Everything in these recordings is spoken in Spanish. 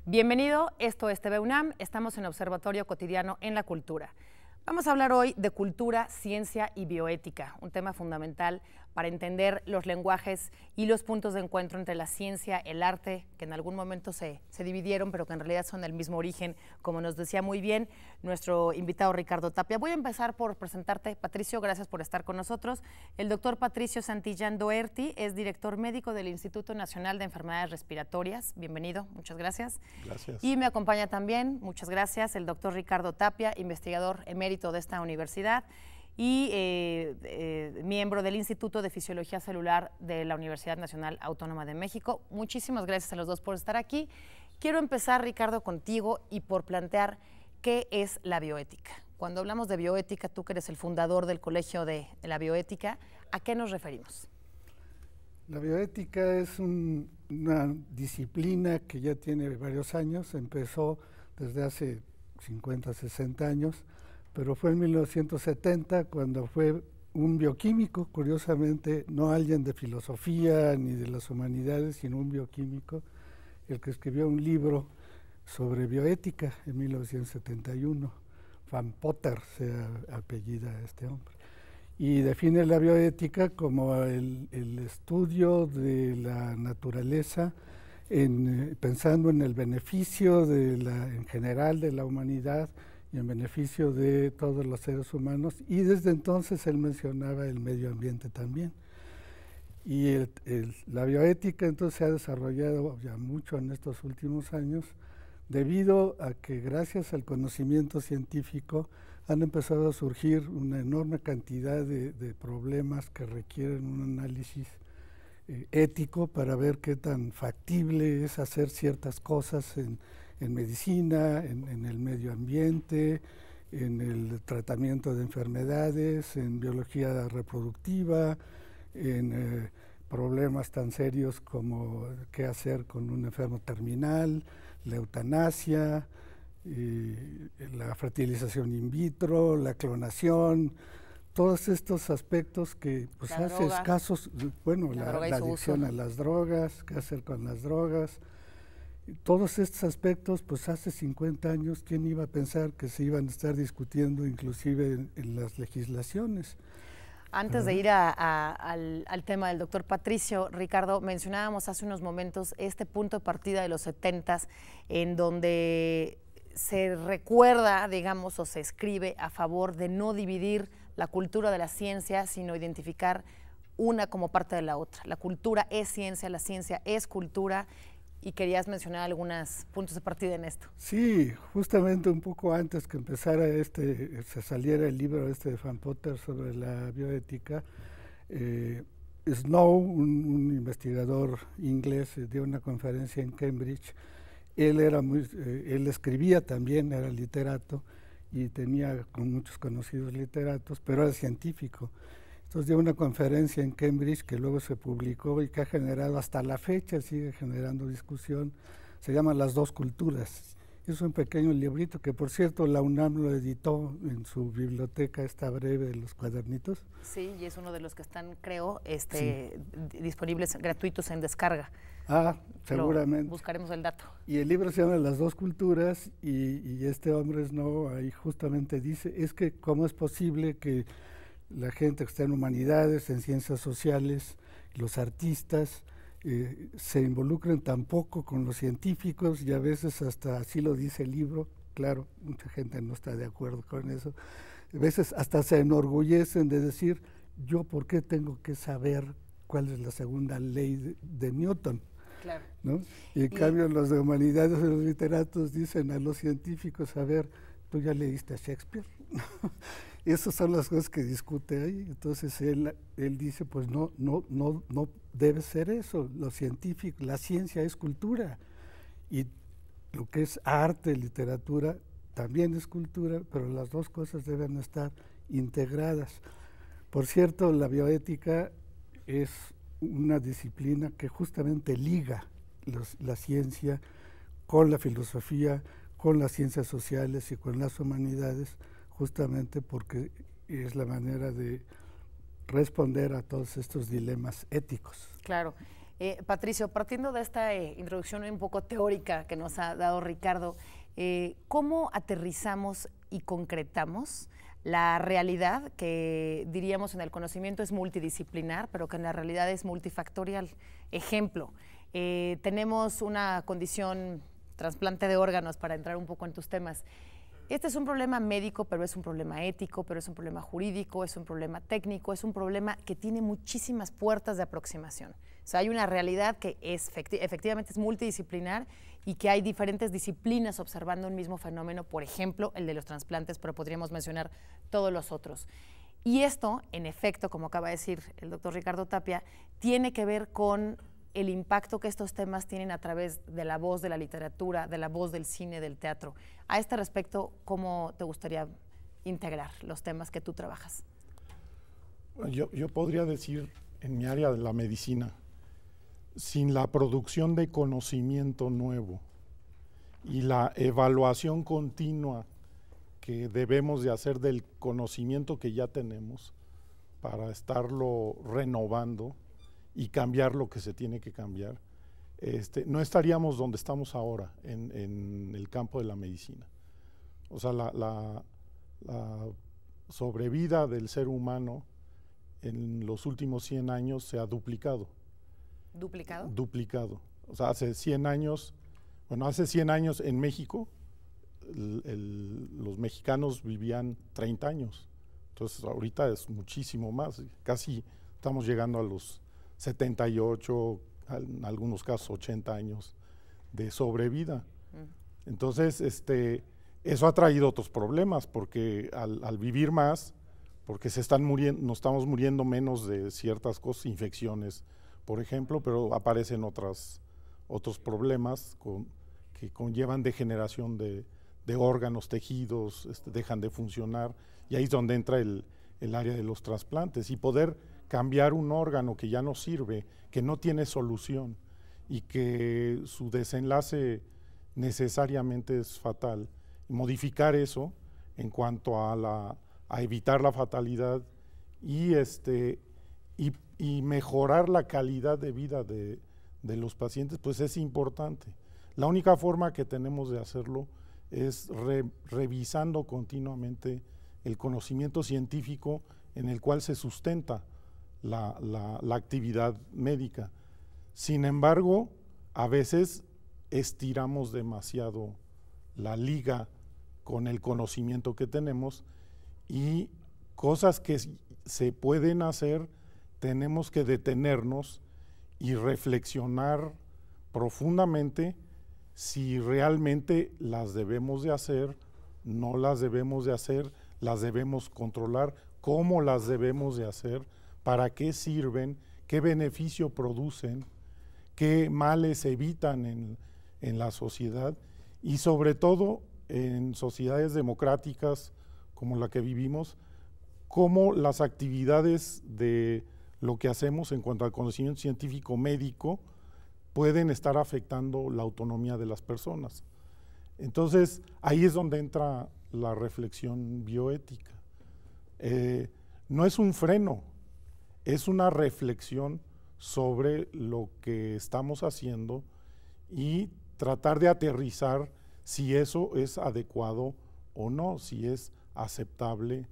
Bienvenido, esto es TV UNAM, estamos en Observatorio Cotidiano en la Cultura. Vamos a hablar hoy de cultura, ciencia y bioética, un tema fundamental para entender los lenguajes y los puntos de encuentro entre la ciencia, el arte, que en algún momento se dividieron, pero que en realidad son del mismo origen, como nos decía muy bien nuestro invitado Ricardo Tapia. Voy a empezar por presentarte, Patricio, gracias por estar con nosotros. El doctor Patricio Santillán Doherty es director médico del Instituto Nacional de Enfermedades Respiratorias. Bienvenido, muchas gracias. Gracias. Y me acompaña también, muchas gracias, el doctor Ricardo Tapia, investigador emérito de esta universidad y miembro del Instituto de Fisiología Celular de la Universidad Nacional Autónoma de México. Muchísimas gracias a los dos por estar aquí. Quiero empezar, Ricardo, contigo y por plantear qué es la bioética. Cuando hablamos de bioética, tú que eres el fundador del Colegio de la Bioética, ¿a qué nos referimos? La bioética es una disciplina que ya tiene varios años, empezó desde hace 50, 60 años, pero fue en 1970 cuando fue un bioquímico, curiosamente, no alguien de filosofía ni de las humanidades, sino un bioquímico, el que escribió un libro sobre bioética en 1971. Van Potter se apellida este hombre. Y define la bioética como el estudio de la naturaleza pensando en el beneficio en general de la humanidad y en beneficio de todos los seres humanos, y desde entonces él mencionaba el medio ambiente también. Y la bioética entonces se ha desarrollado ya mucho en estos últimos años debido a que gracias al conocimiento científico han empezado a surgir una enorme cantidad de problemas que requieren un análisis ético para ver qué tan factible es hacer ciertas cosas en medicina, en el medio ambiente, en el tratamiento de enfermedades, en biología reproductiva, en problemas tan serios como qué hacer con un enfermo terminal, la eutanasia, la fertilización in vitro, la clonación, todos estos aspectos que pues hace escasos, bueno, la adicción a las drogas, qué hacer con las drogas, todos estos aspectos, pues hace 50 años, ¿quién iba a pensar que se iban a estar discutiendo inclusive en las legislaciones? Antes de ir al tema del doctor Patricio, Ricardo, mencionábamos hace unos momentos este punto de partida de los 70s, en donde se recuerda, digamos, o se escribe a favor de no dividir la cultura de la ciencia, sino identificar una como parte de la otra. La cultura es ciencia, la ciencia es cultura, y querías mencionar algunos puntos de partida en esto. Sí, justamente un poco antes que empezara se saliera el libro de Van Potter sobre la bioética, Snow, un investigador inglés, dio una conferencia en Cambridge. Él escribía también, era literato y tenía con muchos conocidos literatos, pero era científico. Entonces dio una conferencia en Cambridge que luego se publicó y que ha generado hasta la fecha, sigue generando discusión. Se llama Las dos culturas. Es un pequeño librito que, por cierto, la UNAM lo editó en su biblioteca, esta breve de los cuadernitos. Sí, y es uno de los que están, creo, disponibles gratuitos en descarga. Ah, seguramente. Buscaremos el dato. Y el libro se llama Las dos culturas y este hombre Snow ahí justamente dice, es que cómo es posible que la gente que está en humanidades, en ciencias sociales, los artistas, se involucren tan poco con los científicos y a veces hasta así lo dice el libro, claro, mucha gente no está de acuerdo con eso, a veces hasta se enorgullecen de decir, yo por qué tengo que saber cuál es la segunda ley de Newton. Claro. ¿No? Y en cambio los de humanidades y los literatos dicen a los científicos, a ver, ¿tú ya leíste a Shakespeare? Esas son las cosas que discute ahí. Entonces él dice, pues no debe ser eso. Lo científico, la ciencia es cultura. Y lo que es arte, literatura, también es cultura, pero las dos cosas deben estar integradas. Por cierto, la bioética es una disciplina que justamente liga la ciencia con la filosofía, con las ciencias sociales y con las humanidades, justamente porque es la manera de responder a todos estos dilemas éticos. Claro. Patricio, partiendo de esta introducción un poco teórica que nos ha dado Ricardo, ¿cómo aterrizamos y concretamos la realidad que diríamos en el conocimiento es multidisciplinar, pero que en la realidad es multifactorial? Ejemplo, tenemos una condición, trasplante de órganos, para entrar un poco en tus temas. Este es un problema médico, pero es un problema ético, pero es un problema jurídico, es un problema técnico, es un problema que tiene muchísimas puertas de aproximación. O sea, hay una realidad que es, efectivamente es multidisciplinar y que hay diferentes disciplinas observando un mismo fenómeno, por ejemplo, el de los trasplantes, pero podríamos mencionar todos los otros. Y esto, en efecto, como acaba de decir el doctor Ricardo Tapia, tiene que ver con el impacto que estos temas tienen a través de la voz de la literatura, de la voz del cine, del teatro. A este respecto, ¿cómo te gustaría integrar los temas que tú trabajas? Yo podría decir, en mi área de la medicina, sin la producción de conocimiento nuevo y la evaluación continua que debemos de hacer del conocimiento que ya tenemos para estarlo renovando y cambiar lo que se tiene que cambiar, no estaríamos donde estamos ahora en el campo de la medicina. O sea, la sobrevida del ser humano en los últimos 100 años se ha duplicado. ¿Duplicado? Duplicado. O sea, hace 100 años en México, los mexicanos vivían 30 años. Entonces, ahorita es muchísimo más. Casi estamos llegando a los 78, en algunos casos 80 años de sobrevida. Entonces, eso ha traído otros problemas, porque al vivir más, porque nos estamos muriendo menos de ciertas cosas, infecciones, por ejemplo, pero aparecen otros problemas que conllevan degeneración de órganos, tejidos, dejan de funcionar, y ahí es donde entra el área de los trasplantes, y poder cambiar un órgano que ya no sirve, que no tiene solución y que su desenlace necesariamente es fatal, modificar eso en cuanto a evitar la fatalidad y mejorar la calidad de vida de los pacientes, pues es importante. La única forma que tenemos de hacerlo es revisando continuamente el conocimiento científico en el cual se sustenta la actividad médica. Sin embargo, a veces estiramos demasiado la liga con el conocimiento que tenemos, y cosas que se pueden hacer, tenemos que detenernos y reflexionar profundamente si realmente las debemos de hacer, no las debemos de hacer, las debemos controlar, cómo las debemos de hacer, para qué sirven, qué beneficio producen, qué males evitan en la sociedad, y sobre todo en sociedades democráticas como la que vivimos, cómo las actividades de lo que hacemos en cuanto al conocimiento científico médico pueden estar afectando la autonomía de las personas. Entonces, ahí es donde entra la reflexión bioética. No es un freno, es una reflexión sobre lo que estamos haciendo y tratar de aterrizar si eso es adecuado o no, si es aceptable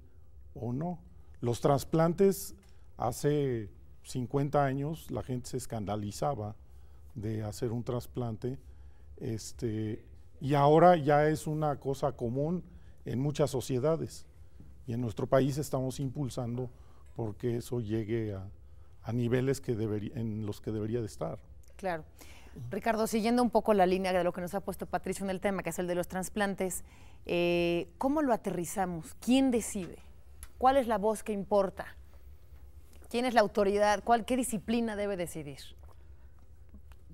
o no. Los trasplantes, hace 50 años la gente se escandalizaba de hacer un trasplante, y ahora ya es una cosa común en muchas sociedades, y en nuestro país estamos impulsando porque eso llegue a niveles en los que debería de estar. Claro. Ricardo, siguiendo un poco la línea de lo que nos ha puesto Patricio en el tema, que es el de los trasplantes, ¿cómo lo aterrizamos? ¿Quién decide? ¿Cuál es la voz que importa? ¿Quién es la autoridad? ¿Qué disciplina debe decidir?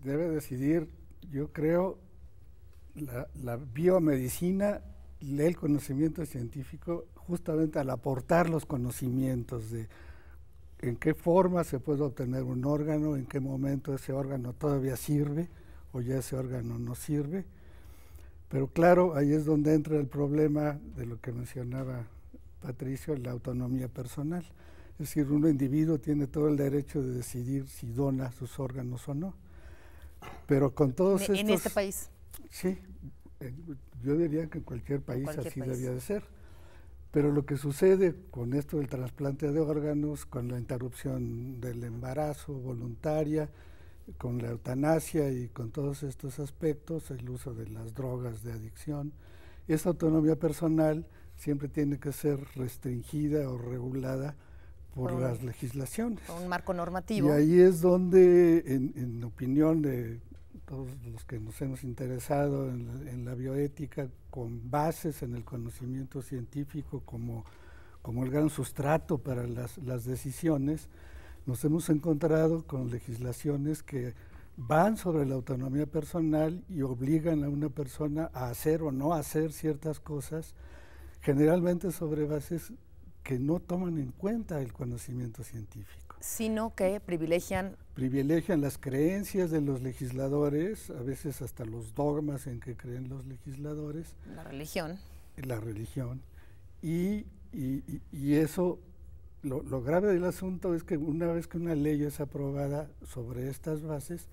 Debe decidir, yo creo, la biomedicina, el conocimiento científico, justamente al aportar los conocimientos de en qué forma se puede obtener un órgano, en qué momento ese órgano todavía sirve o ya ese órgano no sirve. Pero claro, ahí es donde entra el problema de lo que mencionaba Patricio, la autonomía personal. Es decir, un individuo tiene todo el derecho de decidir si dona sus órganos o no. Pero con todos estos... ¿En este país? Sí, yo diría que en cualquier país así debía de ser. Pero lo que sucede con esto del trasplante de órganos, con la interrupción del embarazo voluntaria, con la eutanasia y con todos estos aspectos, el uso de las drogas de adicción, esa autonomía personal siempre tiene que ser restringida o regulada por las legislaciones. Un marco normativo. Y ahí es donde, en opinión de todos los que nos hemos interesado en la bioética, con bases en el conocimiento científico como el gran sustrato para las decisiones, nos hemos encontrado con legislaciones que van sobre la autonomía personal y obligan a una persona a hacer o no hacer ciertas cosas, generalmente sobre bases que no toman en cuenta el conocimiento científico. Sino que privilegian las creencias de los legisladores, a veces hasta los dogmas en que creen los legisladores. La religión. La religión. Y eso, lo grave del asunto es que una vez que una ley es aprobada sobre estas bases,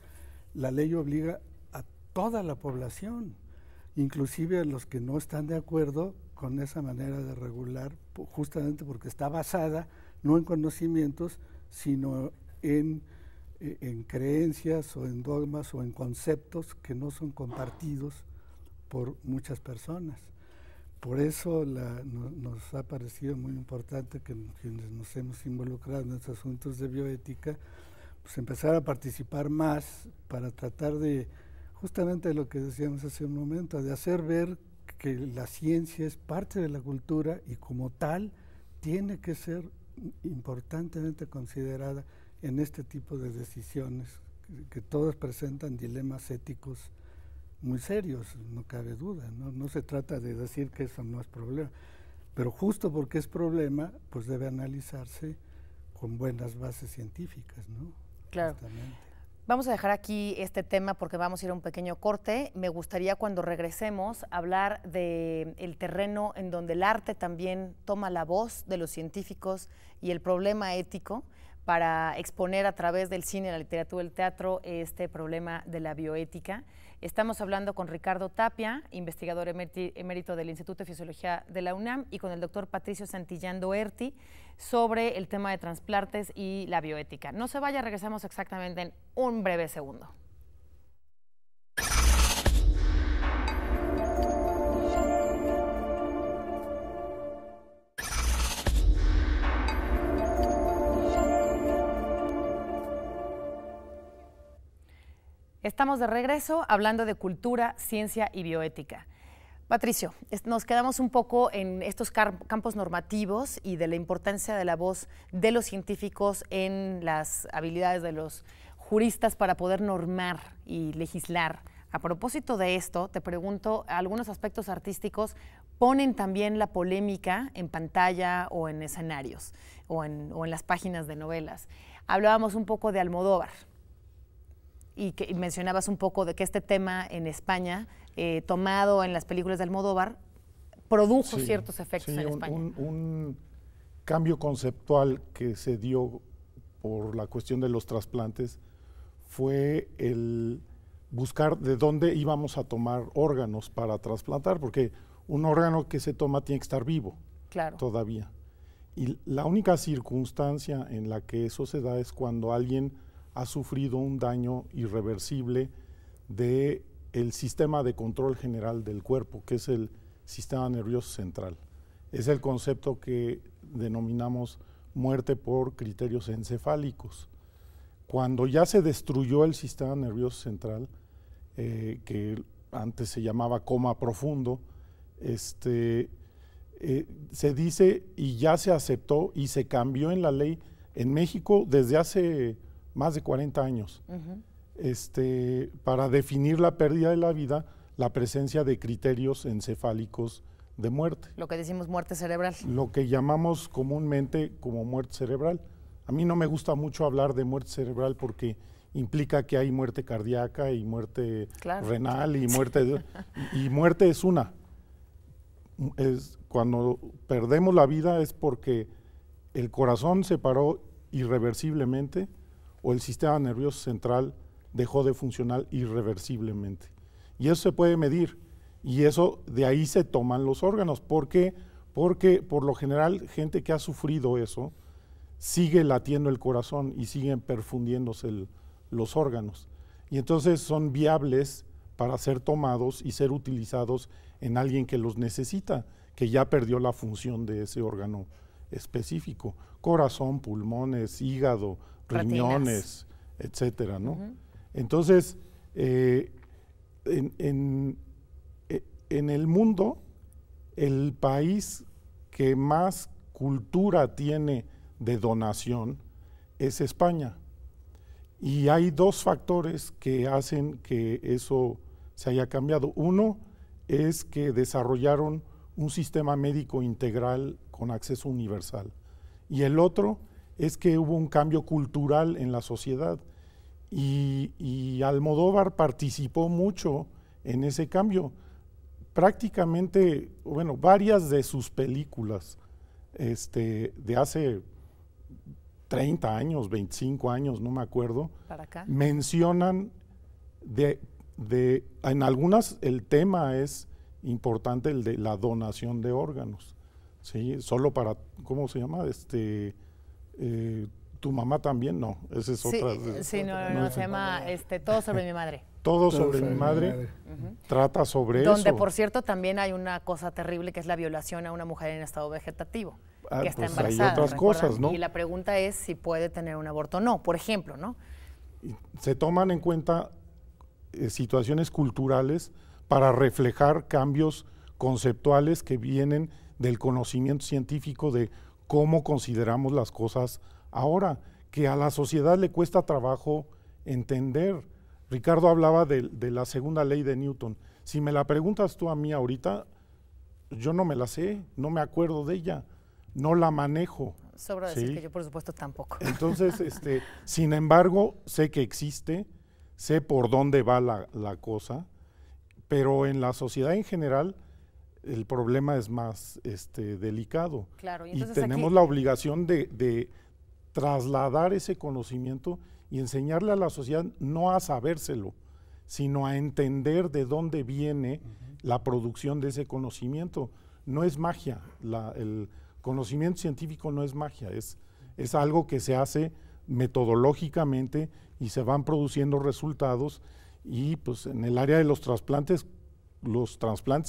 la ley obliga a toda la población, inclusive a los que no están de acuerdo con esa manera de regular, justamente porque está basada no en conocimientos, sino en creencias o en dogmas o en conceptos que no son compartidos por muchas personas. Por eso nos ha parecido muy importante que quienes nos hemos involucrado en estos asuntos de bioética, pues empezar a participar más para tratar de, justamente lo que decíamos hace un momento, de hacer ver que la ciencia es parte de la cultura y como tal tiene que ser importantemente considerada en este tipo de decisiones, que todas presentan dilemas éticos muy serios, no cabe duda, no se trata de decir que eso no es problema, pero justo porque es problema, pues debe analizarse con buenas bases científicas, ¿no? Claro. Justamente. Vamos a dejar aquí este tema porque vamos a ir a un pequeño corte. Me gustaría cuando regresemos hablar del terreno en donde el arte también toma la voz de los científicos y el problema ético para exponer a través del cine, la literatura y el teatro este problema de la bioética. Estamos hablando con Ricardo Tapia, investigador emérito del Instituto de Fisiología de la UNAM, y con el doctor Patricio Santillán Doherty sobre el tema de trasplantes y la bioética. No se vaya, regresamos exactamente en un breve segundo. Estamos de regreso hablando de cultura, ciencia y bioética. Patricio, nos quedamos un poco en estos campos normativos y de la importancia de la voz de los científicos en las habilidades de los juristas para poder normar y legislar. A propósito de esto, te pregunto, algunos aspectos artísticos ponen también la polémica en pantalla o en escenarios o en las páginas de novelas. Hablábamos un poco de Almodóvar. Y mencionabas un poco de que este tema en España, tomado en las películas de Almodóvar, produjo ciertos efectos en España. Un cambio conceptual que se dio por la cuestión de los trasplantes fue el buscar de dónde íbamos a tomar órganos para trasplantar, porque un órgano que se toma tiene que estar vivo todavía. Y la única circunstancia en la que eso se da es cuando alguien ha sufrido un daño irreversible del sistema de control general del cuerpo, que es el sistema nervioso central. Es el concepto que denominamos muerte por criterios encefálicos. Cuando ya se destruyó el sistema nervioso central, que antes se llamaba coma profundo, se dice y ya se aceptó y se cambió en la ley en México desde hace más de 40 años, para definir la pérdida de la vida, la presencia de criterios encefálicos de muerte. Lo que decimos muerte cerebral. Lo que llamamos comúnmente como muerte cerebral. A mí no me gusta mucho hablar de muerte cerebral porque implica que hay muerte cardíaca y muerte renal y muerte, y muerte es una. Cuando perdemos la vida es porque el corazón se paró irreversiblemente o el sistema nervioso central dejó de funcionar irreversiblemente. Y eso se puede medir, y eso de ahí se toman los órganos. ¿Por qué? Porque por lo general gente que ha sufrido eso sigue latiendo el corazón y siguen perfundiéndose los órganos. Y entonces son viables para ser tomados y ser utilizados en alguien que los necesita, que ya perdió la función de ese órgano específico. Corazón, pulmones, hígado, riñones, etcétera, ¿no? Entonces, en el mundo, el país que más cultura tiene de donación es España. Y hay dos factores que hacen que eso se haya cambiado. Uno es que desarrollaron un sistema médico integral con acceso universal. Y el otro es que hubo un cambio cultural en la sociedad. Y Almodóvar participó mucho en ese cambio. Prácticamente, bueno, varias de sus películas de hace 30 años, 25 años, no me acuerdo, ¿para acá? Mencionan en algunas el tema es importante, el de la donación de órganos, ¿sí? Solo para, ¿cómo se llama? Tu mamá también, no, esa es otra. Sí, no, se llama Todo sobre mi madre. Todo sobre mi madre trata sobre eso. Donde, por cierto, también hay una cosa terrible que es la violación a una mujer en estado vegetativo, que está pues embarazada. Hay otras cosas, ¿no? Y la pregunta es si puede tener un aborto o no, por ejemplo, ¿no? Se toman en cuenta situaciones culturales para reflejar cambios conceptuales que vienen del conocimiento científico de cómo consideramos las cosas ahora, que a la sociedad le cuesta trabajo entender. Ricardo hablaba de la segunda ley de Newton. Si me la preguntas tú a mí ahorita, yo no me la sé, no me acuerdo de ella, no la manejo. Sobra decir que yo, por supuesto, tampoco. Entonces, sin embargo, sé que existe, sé por dónde va la cosa, pero en la sociedad en general el problema es más delicado. Claro, y tenemos la obligación de trasladar ese conocimiento y enseñarle a la sociedad no a sabérselo, sino a entender de dónde viene la producción de ese conocimiento. No es magia, el conocimiento científico no es magia, es algo que se hace metodológicamente y se van produciendo resultados, y pues en el área de los trasplantes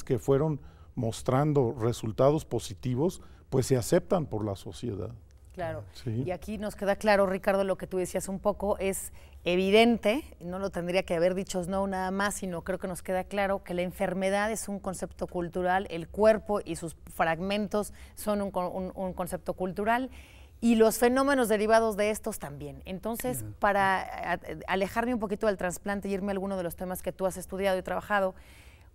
que fueron mostrando resultados positivos, pues se aceptan por la sociedad. Claro, sí. Y aquí nos queda claro, Ricardo, lo que tú decías un poco, es evidente, no lo tendría que haber dicho Snow nada más, sino creo que nos queda claro que la enfermedad es un concepto cultural, el cuerpo y sus fragmentos son un concepto cultural, y los fenómenos derivados de estos también. Entonces, para alejarme un poquito del trasplante y irme a alguno de los temas que tú has estudiado y trabajado,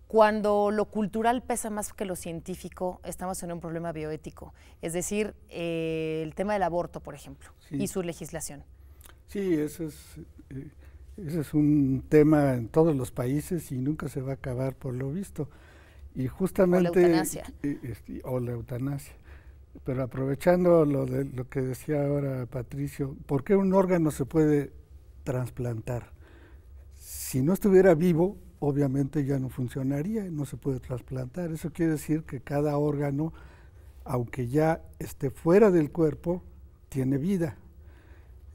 cuando lo cultural pesa más que lo científico, estamos en un problema bioético. Es decir, el tema del aborto, por ejemplo, y su legislación. Sí, ese es un tema en todos los países y nunca se va a acabar por lo visto. Y justamente, o la eutanasia. O la eutanasia. Pero aprovechando lo que decía ahora Patricio, ¿por qué un órgano se puede trasplantar? Si no estuviera vivo, obviamente ya no funcionaría, no se puede trasplantar. Eso quiere decir que cada órgano, aunque ya esté fuera del cuerpo, tiene vida.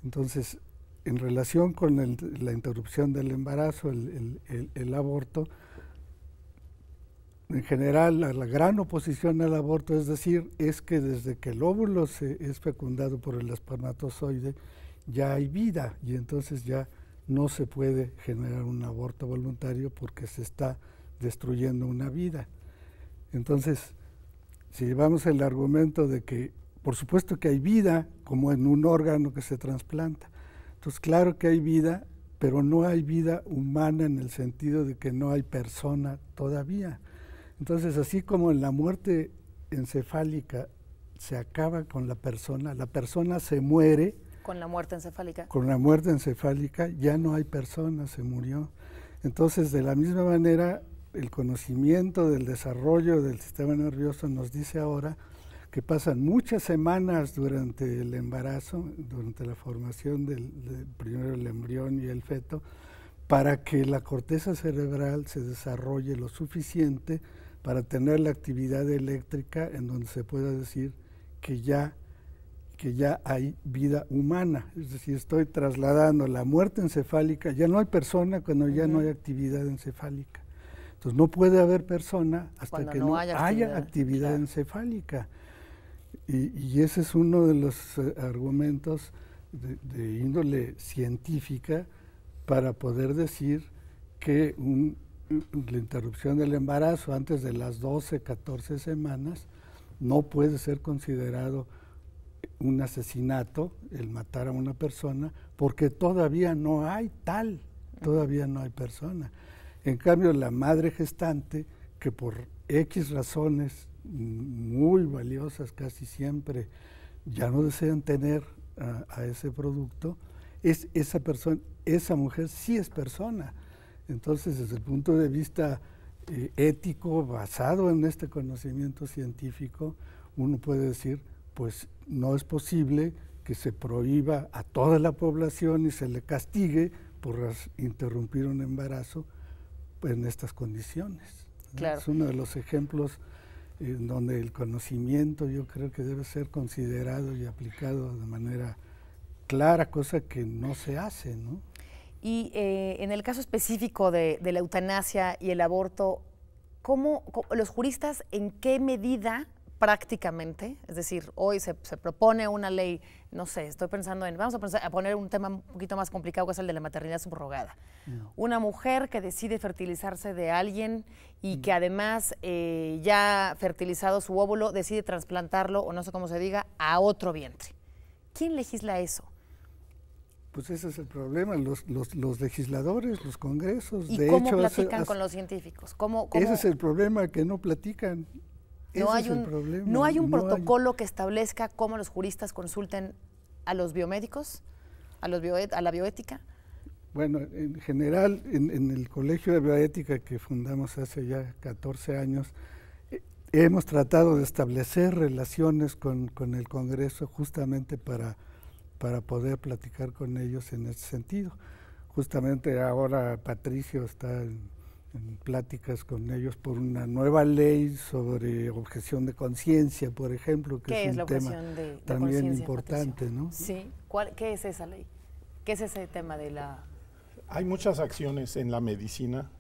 Entonces, en relación con la interrupción del embarazo, el aborto, en general la gran oposición al aborto, es decir, es que desde que el óvulo es fecundado por el espermatozoide, ya hay vida, y entonces ya no se puede generar un aborto voluntario porque se está destruyendo una vida. Entonces, si llevamos el argumento de que, por supuesto que hay vida, como en un órgano que se trasplanta, entonces claro que hay vida, pero no hay vida humana en el sentido de que no hay persona todavía. Entonces, así como en la muerte encefálica se acaba con la persona se muere. ¿Con la muerte encefálica? Con la muerte encefálica ya no hay persona, se murió. Entonces, de la misma manera, el conocimiento del desarrollo del sistema nervioso nos dice ahora que pasan muchas semanas durante el embarazo, durante la formación primero el embrión y el feto, para que la corteza cerebral se desarrolle lo suficiente para tener la actividad eléctrica en donde se pueda decir que ya hay vida humana. Es decir, estoy trasladando la muerte encefálica, ya no hay persona cuando ya no hay actividad encefálica. Entonces no puede haber persona hasta cuando que no haya actividad encefálica. Y ese es uno de los argumentos de índole científica para poder decir que la interrupción del embarazo antes de las 12, 14 semanas no puede ser considerado un asesinato, el matar a una persona, porque todavía no hay todavía no hay persona. En cambio, la madre gestante, que por X razones muy valiosas casi siempre ya no desean tener a ese producto, esa persona, esa mujer sí es persona. Entonces, desde el punto de vista ético, basado en este conocimiento científico, uno puede decir, pues no es posible que se prohíba a toda la población y se le castigue por interrumpir un embarazo en estas condiciones. Claro. Es uno de los ejemplos en donde el conocimiento yo creo que debe ser considerado y aplicado de manera clara, cosa que no se hace, ¿no? Y en el caso específico de la eutanasia y el aborto, ¿cómo los juristas en qué medida prácticamente, es decir, hoy se propone una ley, no sé, estoy pensando vamos a poner un tema un poquito más complicado que es el de la maternidad subrogada. Una mujer que decide fertilizarse de alguien y que además ya fertilizado su óvulo decide trasplantarlo, o no sé cómo se diga, a otro vientre. ¿Quién legisla eso? Pues ese es el problema, los legisladores, los congresos. ¿Y cómo platican con los científicos? Ese es el problema, que no platican. No hay un protocolo que establezca cómo los juristas consulten a los biomédicos, a la bioética. Bueno, en general, en el Colegio de Bioética que fundamos hace ya 14 años, hemos tratado de establecer relaciones con el Congreso justamente para poder platicar con ellos en ese sentido. Justamente ahora Patricio está en pláticas con ellos por una nueva ley sobre objeción de conciencia, por ejemplo, que es un tema también importante, ¿no? Sí. ¿Qué es esa ley? ¿Qué es ese tema de la...? Hay muchas acciones en la medicina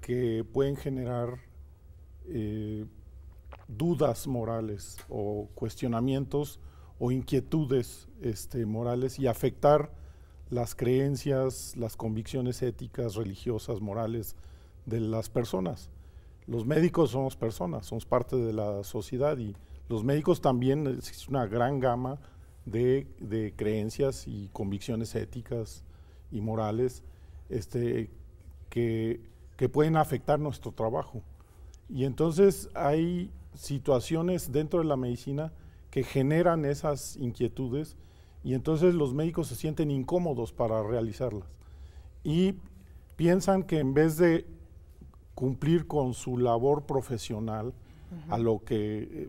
que pueden generar dudas morales o cuestionamientos o inquietudes morales y afectar las creencias, las convicciones éticas, religiosas, morales de las personas. Los médicos somos personas, somos parte de la sociedad, y los médicos también, existe una gran gama de creencias y convicciones éticas y morales que pueden afectar nuestro trabajo. Y entonces hay situaciones dentro de la medicina que generan esas inquietudes, y entonces los médicos se sienten incómodos para realizarlas y piensan que en vez de cumplir con su labor profesional, a lo que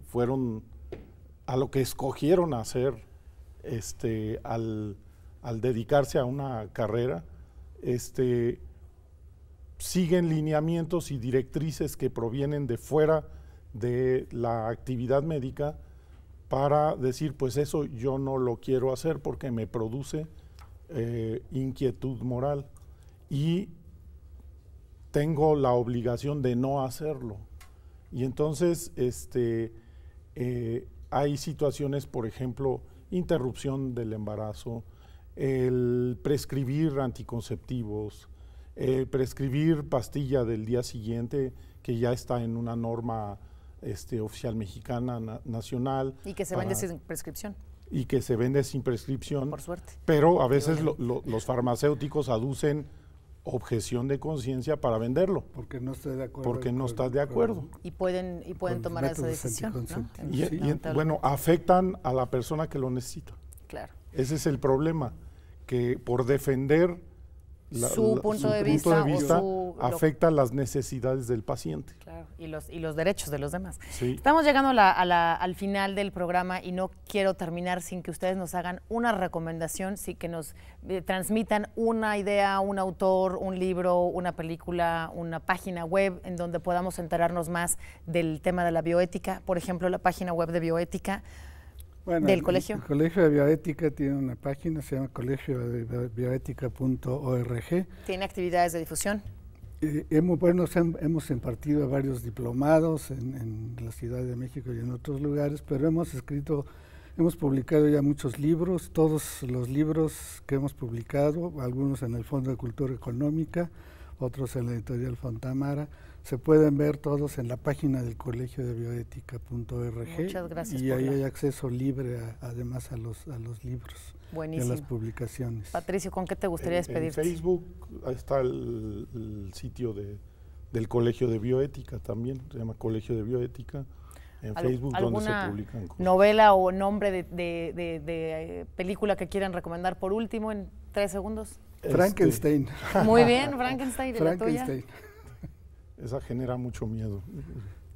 escogieron hacer al dedicarse a una carrera, siguen lineamientos y directrices que provienen de fuera de la actividad médica para decir, pues eso yo no lo quiero hacer porque me produce inquietud moral y tengo la obligación de no hacerlo. Y entonces hay situaciones, por ejemplo, interrupción del embarazo, el prescribir anticonceptivos, prescribir pastilla del día siguiente, que ya está en una norma oficial mexicana nacional. Y que se vende sin prescripción. Y que se vende sin prescripción. Por suerte. Pero a veces los farmacéuticos aducen objeción de conciencia para venderlo. Porque no está de acuerdo. Porque no está de acuerdo. Y pueden tomar esa decisión, ¿no? Bueno, afectan a la persona que lo necesita. Claro. Ese es el problema, que por defender su punto de vista afecta las necesidades del paciente. Claro, y los derechos de los demás. Sí. Estamos llegando al final del programa y no quiero terminar sin que ustedes nos hagan una recomendación, sí, que nos transmitan una idea, un autor, un libro, una película, una página web en donde podamos enterarnos más del tema de la bioética. Por ejemplo, la página web de bioética. Bueno, ¿Del colegio? El Colegio de Bioética tiene una página, se llama colegiodebioética.org. ¿Tiene actividades de difusión? Hemos impartido varios diplomados en la Ciudad de México y en otros lugares, pero hemos publicado ya muchos libros, todos los libros que hemos publicado, algunos en el Fondo de Cultura Económica, otros en la editorial Fontamara. Se pueden ver todos en la página del colegiodebioética.org. Muchas gracias. Y ahí hay acceso libre además a los libros. Buenísimo. Y a las publicaciones. Patricio, ¿con qué te gustaría despedirte? En Facebook está el sitio del Colegio de Bioética también, se llama Colegio de Bioética. En Facebook, donde se publican cosas. ¿Novela o nombre de película que quieran recomendar por último en 3 segundos? Frankenstein. Muy bien, Frankenstein. ¿Y la tuya? Esa genera mucho miedo.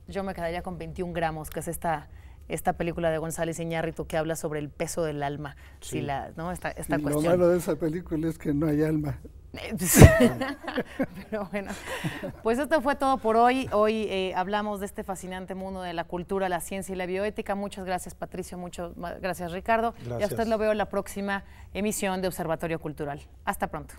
Yo me quedaría con 21 gramos, que es esta película de González Iñárritu que habla sobre el peso del alma. Sí. Esta y cuestión. Lo malo de esa película es que no hay alma. Pero bueno, pues esto fue todo por hoy. Hoy hablamos de este fascinante mundo de la cultura, la ciencia y la bioética. Muchas gracias, Patricio. Muchas gracias, Ricardo. Gracias. Y a usted lo veo en la próxima emisión de Observatorio Cultural. Hasta pronto.